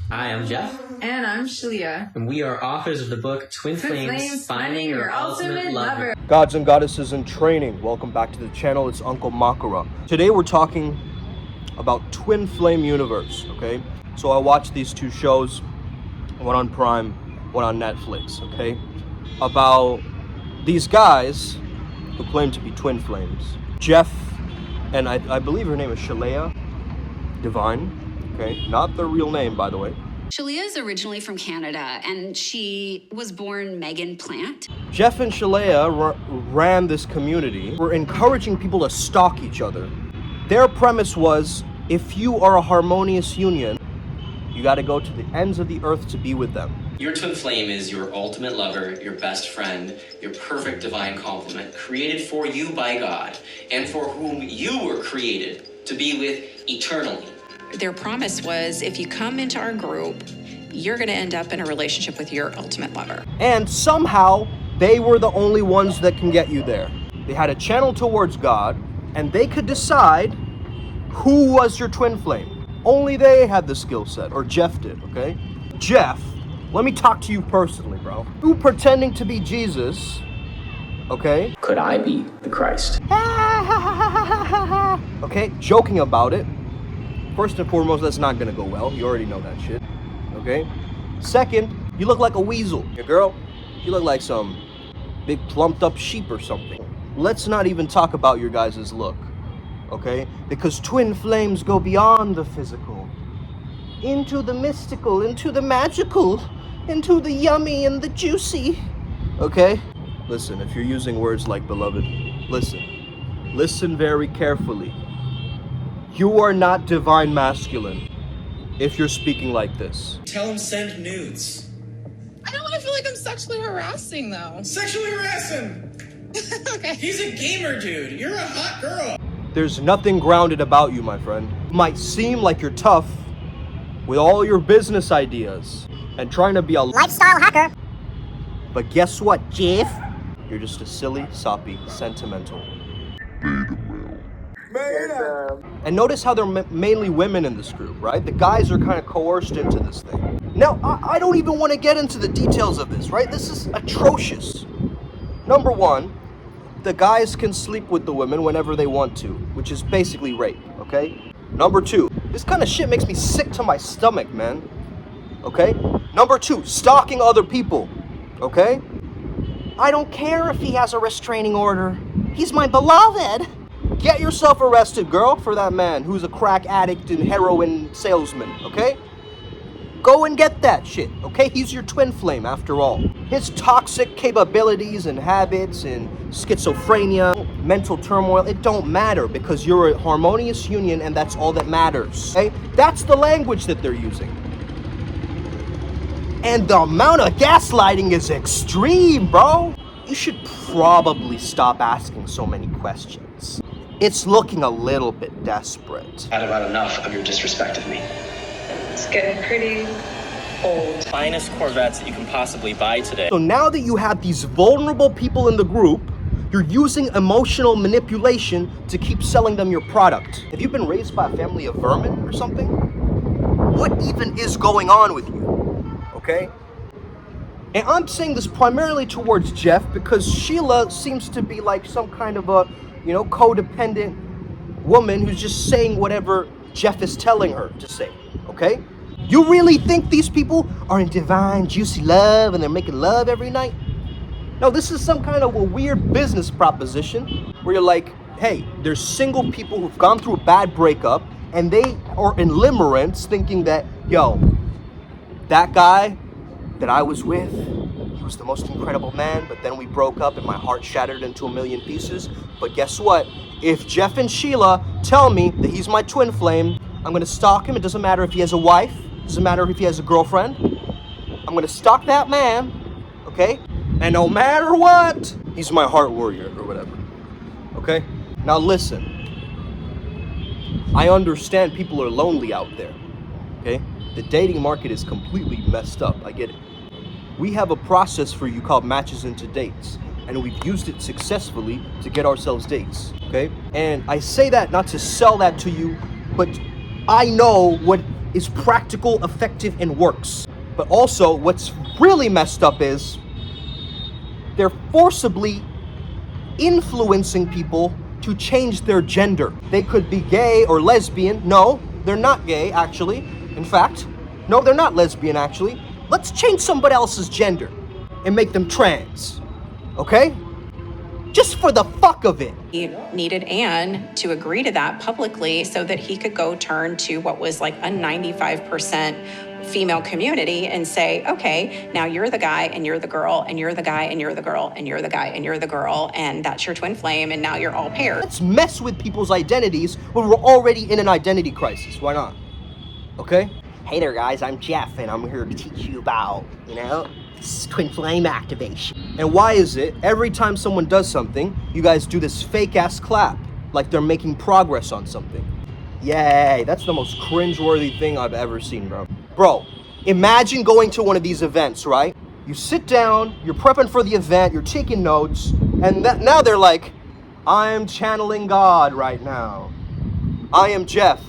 Hi, I'm Jeff. And I'm Shalia. And we are authors of the book Twin Flames, Finding Your Ultimate Lover. Gods and Goddesses in Training. Welcome back to the channel. It's Uncle Makara. Today we're talking about Twin Flame Universe, okay? So I watched these two shows, one on Prime, one on Netflix, okay? About these guys who claim to be twin flames. Jeff, and I believe her name is Shalia Divine. Okay, not their real name, by the way. Shalia is originally from Canada, and she was born Megan Plant. Jeff and Shalia ran this community. Were encouraging people to stalk each other. Their premise was, if you are a harmonious union, you got to go to the ends of the earth to be with them. Your twin flame is your ultimate lover, your best friend, your perfect divine complement, created for you by God, and for whom you were created to be with eternally. Their promise was, if you come into our group, you're going to end up in a relationship with your ultimate lover. And somehow, they were the only ones that can get you there. They had a channel towards God, and they could decide who was your twin flame. Only they had the skill set, or Jeff did, okay? Jeff, let me talk to you personally, bro. You pretending to be Jesus, okay? Could I be the Christ? Okay, joking about it. First and foremost, that's not gonna go well. You already know that shit, okay? Second, you look like a weasel. Your girl, you look like some big plumped up sheep or something. Let's not even talk about your guys' look, okay? Because twin flames go beyond the physical, into the mystical, into the magical, into the yummy and the juicy, okay? Listen, if you're using words like beloved, listen very carefully. You are not divine masculine if you're speaking like this. Tell him send nudes. I don't want to feel like I'm sexually harassing, though. Sexually harass him! Okay. He's a gamer, dude. You're a hot girl. There's nothing grounded about you, my friend. You might seem like you're tough with all your business ideas and trying to be a lifestyle hacker. But guess what, Jeff? You're just a silly, soppy, sentimental And notice how they're mainly women in this group, right? The guys are kind of coerced into this thing. Now, I don't even want to get into the details of this, right? This is atrocious. Number one, the guys can sleep with the women whenever they want to, which is basically rape, okay? Number two, this kind of shit makes me sick to my stomach, man. Okay? Number two, stalking other people, okay? I don't care if he has a restraining order. He's my beloved. Get yourself arrested, girl, for that man who's a crack addict and heroin salesman, okay? Go and get that shit, okay? He's your twin flame, after all. His toxic capabilities and habits and schizophrenia, mental turmoil, it don't matter because you're a harmonious union and that's all that matters, okay? That's the language that they're using. And the amount of gaslighting is extreme, bro. You should probably stop asking so many questions. It's looking a little bit desperate. Had about enough of your disrespect of me. It's getting pretty old. Finest Corvettes that you can possibly buy today. So now that you have these vulnerable people in the group, you're using emotional manipulation to keep selling them your product. Have you been raised by a family of vermin or something? What even is going on with you? Okay? And I'm saying this primarily towards Jeff because Sheila seems to be like some kind of a, codependent woman who's just saying whatever Jeff is telling her to say, okay? You really think these people are in divine, juicy love and they're making love every night? No, this is some kind of a weird business proposition where you're like, hey, there's single people who've gone through a bad breakup and they are in limerence thinking that, yo, that guy that I was with, he was the most incredible man, but then we broke up and my heart shattered into a million pieces. But guess what? If Jeff and Sheila tell me that he's my twin flame, I'm gonna stalk him. It doesn't matter if he has a wife, it doesn't matter if he has a girlfriend. I'm gonna stalk that man, okay? And no matter what, he's my heart warrior or whatever, okay? Now listen, I understand people are lonely out there, okay? The dating market is completely messed up, I get it. We have a process for you called matches into dates. and we've used it successfully to get ourselves dates, okay? And I say that not to sell that to you, but I know what is practical, effective, and works. But also, what's really messed up is they're forcibly influencing people to change their gender. They could be gay or lesbian. No, they're not gay, actually. In fact, no, they're not lesbian, actually. Let's change somebody else's gender and make them trans, okay? Just for the fuck of it. He needed Anne to agree to that publicly so that he could go turn to what was like a 95% female community and say, okay, now you're the guy and you're the girl and you're the guy and you're the girl and you're the guy and you're the girl and that's your twin flame and now you're all paired. Let's mess with people's identities when we're already in an identity crisis. Why not? Okay? Hey there guys, I'm Jeff and I'm here to teach you about, twin flame activation. And why is it every time someone does something, you guys do this fake ass clap like they're making progress on something? Yay, that's the most cringeworthy thing I've ever seen, bro. Bro, imagine going to one of these events, right? You sit down, you're prepping for the event, you're taking notes, and now they're like, I'm channeling God right now. I am Jeff,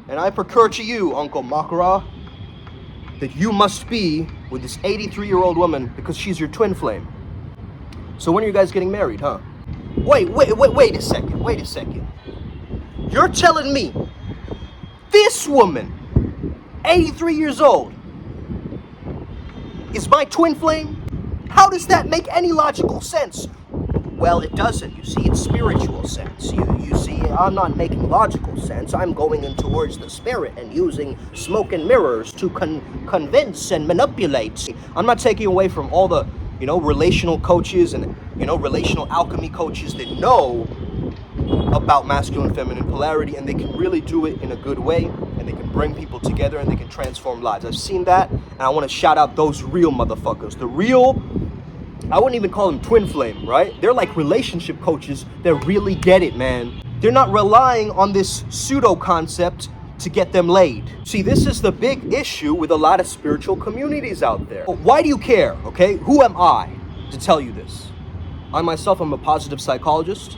and I procure to you, Uncle Makara, that you must be with this 83-year-old woman because she's your twin flame. So when are you guys getting married, huh? Wait a second. You're telling me this woman, 83 years old, is my twin flame? How does that make any logical sense? Well, it doesn't. You see, it's spiritual sense. You see, I'm not making logical sense. I'm going in towards the spirit and using smoke and mirrors to convince and manipulate. I'm not taking away from all the, relational coaches and, relational alchemy coaches that know about masculine feminine polarity, and they can really do it in a good way, and they can bring people together and they can transform lives. I've seen that, and I want to shout out those real motherfuckers. The real, I wouldn't even call them twin flame, right? They're like relationship coaches that really get it, man. They're not relying on this pseudo concept to get them laid. See, this is the big issue with a lot of spiritual communities out there. Why do you care, okay? Who am I to tell you this? I myself am a positive psychologist.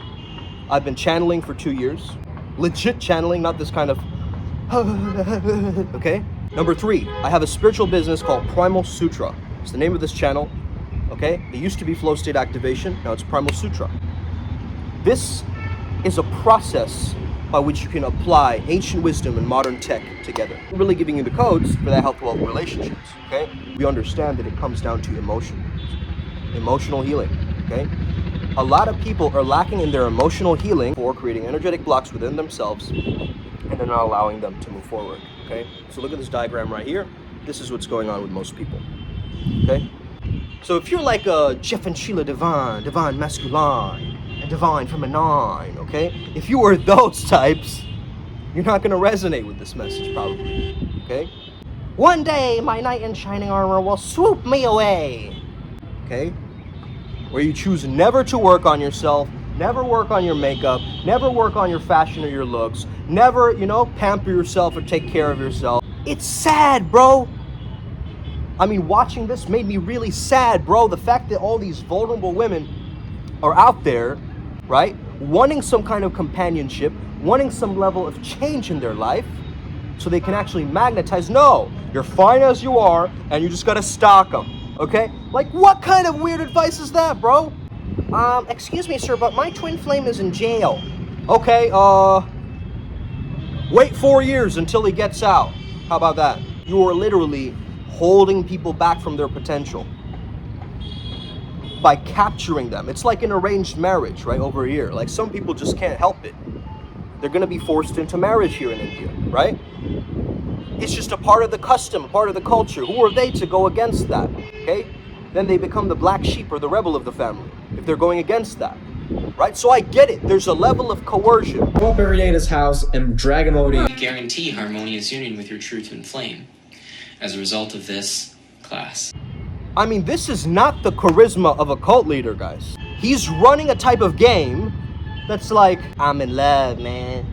I've been channeling for 2 years. Legit channeling, not this kind of okay? Number 3, I have a spiritual business called PRIMAL SUTRA. It's the name of this channel, okay? It used to be Flow State Activation, now it's PRIMAL SUTRA. This is a process by which you can apply ancient wisdom and modern tech together. We're really giving you the codes for that health, wealth, relationships, okay? We understand that it comes down to emotional healing, okay? A lot of people are lacking in their emotional healing for creating energetic blocks within themselves, and they're not allowing them to move forward, okay? So look at this diagram right here. This is what's going on with most people, okay? So if you're like a Jeff and Sheila divine masculine, and divine feminine, okay? If you are those types, you're not gonna resonate with this message probably, okay? One day my knight in shining armor will swoop me away, okay? Where you choose never to work on yourself, never work on your makeup, never work on your fashion or your looks, never, pamper yourself or take care of yourself. It's sad, bro. I mean, watching this made me really sad, bro. The fact that all these vulnerable women are out there, right, wanting some kind of companionship, wanting some level of change in their life so they can actually magnetize. No, you're fine as you are and you just gotta stalk them. Okay? Like, what kind of weird advice is that, bro? Excuse me, sir, but my twin flame is in jail. Okay, wait 4 years until he gets out. How about that? You are literally holding people back from their potential by capturing them. It's like an arranged marriage, right, over here. Like, some people just can't help it. They're gonna be forced into marriage here in India, right? It's just a part of the custom, a part of the culture. Who are they to go against that, okay? Then they become the black sheep or the rebel of the family if they're going against that, right? So I get it. There's a level of coercion. Go up every day at his house and drag him over to you. Guarantee harmonious union with your true twin flame as a result of this class. I mean, this is not the charisma of a cult leader, guys. He's running a type of game that's like, I'm in love, man.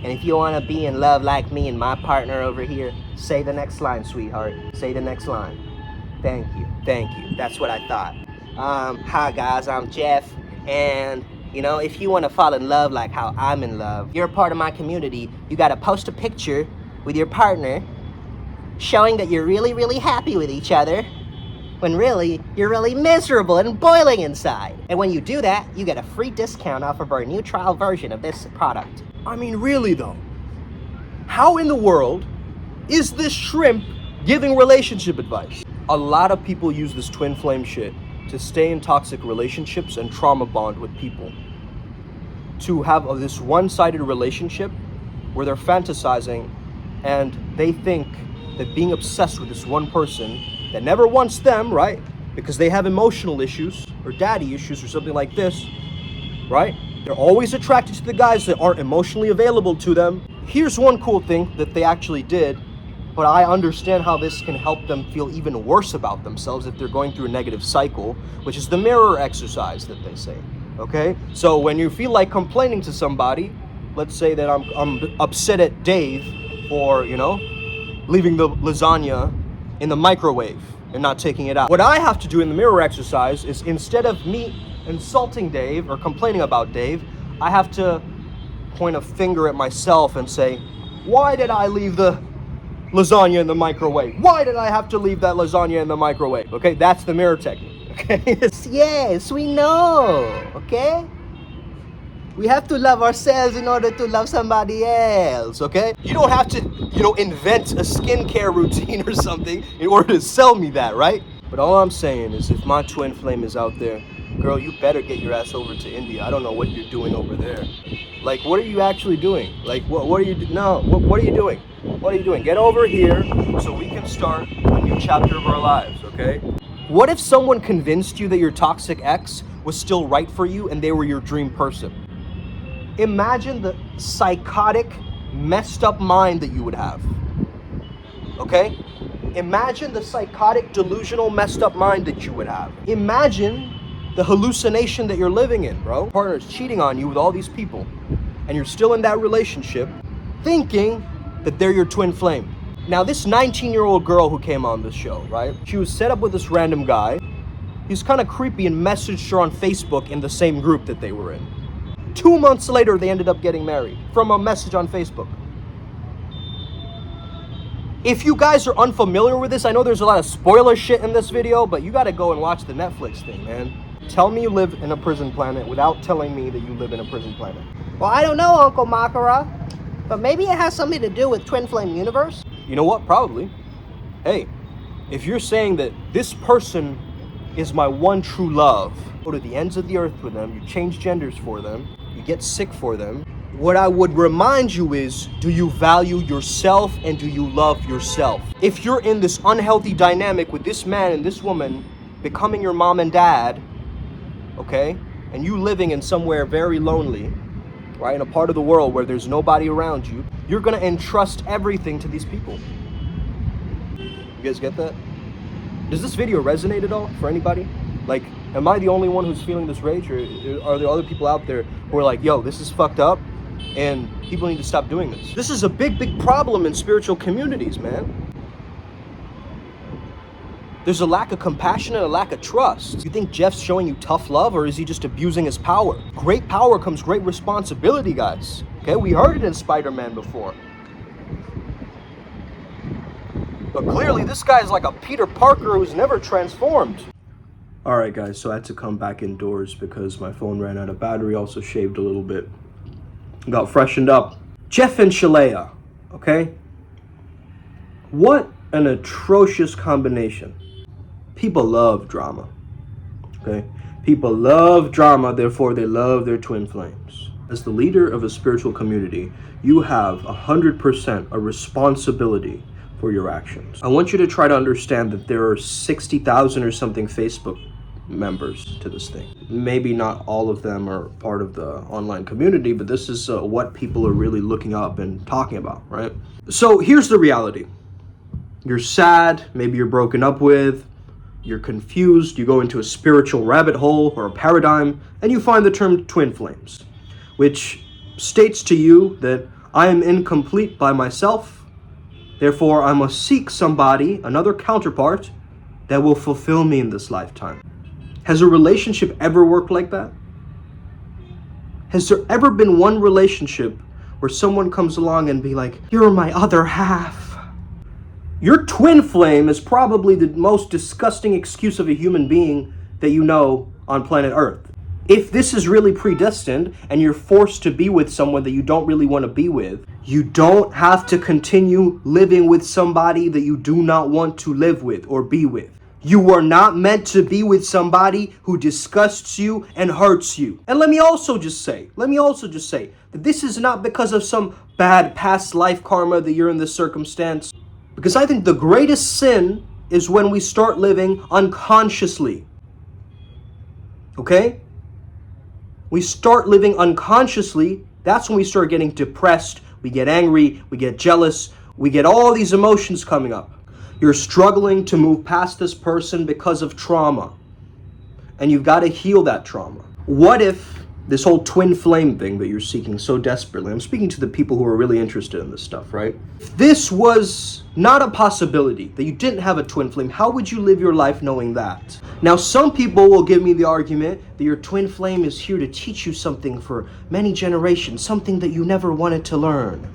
And if you want to be in love like me and my partner over here, say the next line, sweetheart. Say the next line. Thank you. That's what I thought. Hi guys, I'm Jeff, and you know, if you want to fall in love like how I'm in love, you're a part of my community. You gotta post a picture with your partner showing that you're really, really happy with each other, when really, you're really miserable and boiling inside. And when you do that, you get a free discount off of our new trial version of this product. I mean, really though, how in the world is this shrimp giving relationship advice? A lot of people use this twin flame shit to stay in toxic relationships and trauma bond with people. To have this one-sided relationship where they're fantasizing and they think that being obsessed with this one person that never wants them, right? Because they have emotional issues or daddy issues or something like this, right? They're always attracted to the guys that aren't emotionally available to them. Here's one cool thing that they actually did, but I understand how this can help them feel even worse about themselves if they're going through a negative cycle, which is the mirror exercise that they say, okay? So when you feel like complaining to somebody, let's say that I'm upset at Dave for, you know, leaving the lasagna in the microwave and not taking it out. What I have to do in the mirror exercise is, instead of me insulting Dave or complaining about Dave, I have to point a finger at myself and say, why did I leave the lasagna in the microwave? Why did I have to leave that lasagna in the microwave? Okay, that's the mirror technique, okay? Yes, we know, okay? We have to love ourselves in order to love somebody else, okay? You don't have to, you know, invent a skincare routine or something in order to sell me that, right? But all I'm saying is, if my twin flame is out there, girl, you better get your ass over to India. I don't know what you're doing over there. Like, what are you actually doing? Like, what are you, what are you doing? What are you doing? Get over here so we can start a new chapter of our lives, okay? What if someone convinced you that your toxic ex was still right for you and they were your dream person? Imagine the psychotic, messed up mind that you would have, okay? Imagine the psychotic, delusional, messed up mind that you would have. Imagine the hallucination that you're living in, bro. Your partner's cheating on you with all these people, and you're still in that relationship thinking that they're your twin flame. Now, this 19-year-old girl who came on this show, right? She was set up with this random guy. He's kind of creepy and messaged her on Facebook in the same group that they were in. 2 months later, they ended up getting married from a message on Facebook. If you guys are unfamiliar with this, I know there's a lot of spoiler shit in this video, but you gotta go and watch the Netflix thing, man. Tell me you live in a prison planet without telling me that you live in a prison planet. Well, I don't know, Uncle Makara, but maybe it has something to do with Twin Flame Universe? You know what? Probably. Hey, if you're saying that this person is my one true love, go to the ends of the earth with them, you change genders for them, you get sick for them, what I would remind you is, do you value yourself and do you love yourself? If you're in this unhealthy dynamic with this man and this woman becoming your mom and dad, okay, and you living in somewhere very lonely, right, in a part of the world where there's nobody around you, you're gonna entrust everything to these people. You guys get that? Does this video resonate at all for anybody? Like, am I the only one who's feeling this rage, or are there other people out there who are like, yo, this is fucked up and people need to stop doing this? This is a big, big problem in spiritual communities, man. There's a lack of compassion and a lack of trust. You think Jeff's showing you tough love, or is he just abusing his power? Great power comes great responsibility, guys. Okay, we heard it in Spider-Man before. But clearly this guy's like a Peter Parker who's never transformed. Alright guys, so I had to come back indoors because my phone ran out of battery, also shaved a little bit. Got freshened up. Jeff and Shalea, okay? What an atrocious combination. People love drama, okay? People love drama, therefore they love their twin flames. As the leader of a spiritual community, you have 100% a responsibility for your actions. I want you to try to understand that there are 60,000 or something Facebook members to this thing. Maybe not all of them are part of the online community, but this is what people are really looking up and talking about, right? So here's the reality. You're sad, maybe you're broken up with, you're confused, you go into a spiritual rabbit hole or a paradigm, and you find the term twin flames, which states to you that I am incomplete by myself, therefore I must seek somebody, another counterpart, that will fulfill me in this lifetime. Has a relationship ever worked like that? Has there ever been one relationship where someone comes along and be like, you're my other half? Your twin flame is probably the most disgusting excuse of a human being that you know on planet Earth. If this is really predestined and you're forced to be with someone that you don't really want to be with, you don't have to continue living with somebody that you do not want to live with or be with. You are not meant to be with somebody who disgusts you and hurts you. And let me also just say that this is not because of some bad past life karma that you're in this circumstance. Because I think the greatest sin is when we start living unconsciously. Okay? We start living unconsciously, that's when we start getting depressed, we get angry, we get jealous, we get all these emotions coming up. You're struggling to move past this person because of trauma, and you've got to heal that trauma. What if this whole twin flame thing that you're seeking so desperately, I'm speaking to the people who are really interested in this stuff, right? If this was not a possibility, that you didn't have a twin flame, how would you live your life knowing that? Now, some people will give me the argument that your twin flame is here to teach you something for many generations, something that you never wanted to learn,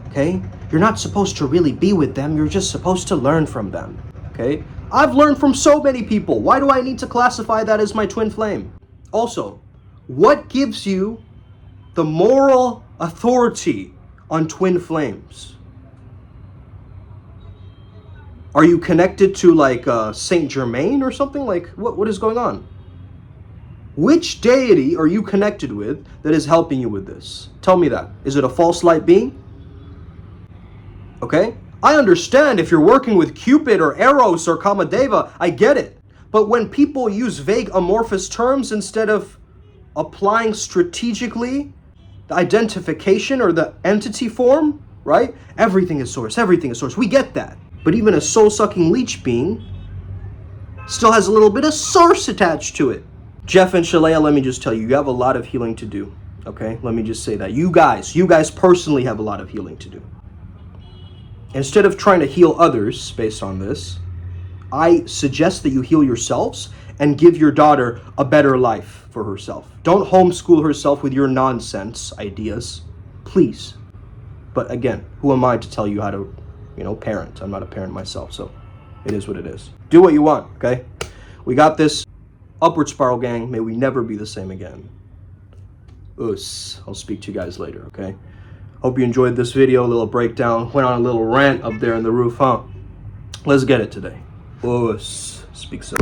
okay? You're not supposed to really be with them, you're just supposed to learn from them, okay? I've learned from so many people. Why do I need to classify that as my twin flame? Also, what gives you the moral authority on twin flames? Are you connected to like Saint Germain or something? Like what is going on? Which deity are you connected with that is helping you with this? Tell me that. Is it a false light being? Okay? I understand if you're working with Cupid or Eros or Kamadeva, I get it. But when people use vague amorphous terms instead of applying strategically the identification or the entity form, right? Everything is source, everything is source. We get that. But even a soul-sucking leech being still has a little bit of source attached to it. Jeff and Shalea, let me just tell you, you have a lot of healing to do, okay? Let me just say that. You guys personally have a lot of healing to do. Instead of trying to heal others based on this, I suggest that you heal yourselves and give your daughter a better life for herself. Don't homeschool herself with your nonsense ideas, please. But again, who am I to tell you how to, parent? I'm not a parent myself, so it is what it is. Do what you want, okay? We got this. Upward spiral, gang. May we never be the same again. I'll speak to you guys later, okay? Hope you enjoyed this video, a little breakdown. Went on a little rant up there in the roof, huh? Let's get it today. Speak soon.